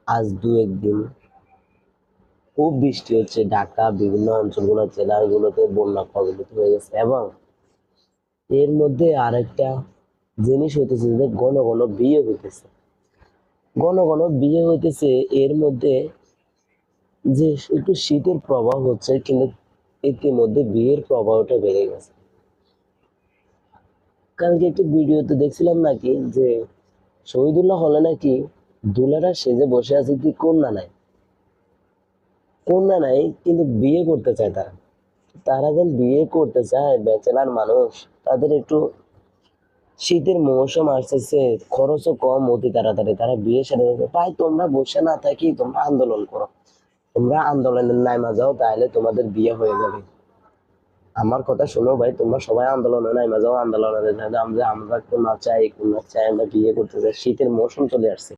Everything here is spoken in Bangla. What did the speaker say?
আজ দু একদিন খুব বৃষ্টি হচ্ছে। ঢাকা বিভিন্ন অঞ্চলগুলো জেলাগুলোতে বন্যা কবলিত হয়ে গেছে, এবং এর মধ্যে আরেকটা জিনিস হইতেছে যে ঘন ঘন বিয়ে হইতেছে। ঘন ঘন বিয়ে হইতেছে, এর মধ্যে যে একটু শীতের প্রভাব হচ্ছে, কিন্তু ইতিমধ্যে বিয়ের প্রভাবটা বেড়ে গেছে। কালকে একটি ভিডিওতে দেখছিলাম নাকি যে শহীদুল্লাহ হলে নাকি দুলারা সেজে বসে আছে, কি কন্যা নাই। কন্যা নাই কিন্তু বিয়ে করতে চায় তারা। তারা যেন বিয়ে করতে চায়, ব্যাচেলার মানুষ, তাদের একটু শীতের মৌসুম আসতেছে, খরচও কম, অতি তাড়াতাড়ি তারা বিয়ে সেরে দেবে। ভাই, তোমরা বসে না থাকি তোমরা আন্দোলন করো, তোমরা আন্দোলনের নাইমা যাও, তাহলে তোমাদের বিয়ে হয়ে যাবে। আমার কথা শোনো ভাই, তোমরা সবাই আন্দোলনে নাইমা যাও, আন্দোলনে আমরা কন্যা চাই, কন্যা চাই, আমরা বিয়ে করতে চাই। শীতের মৌসুম চলে আসছে।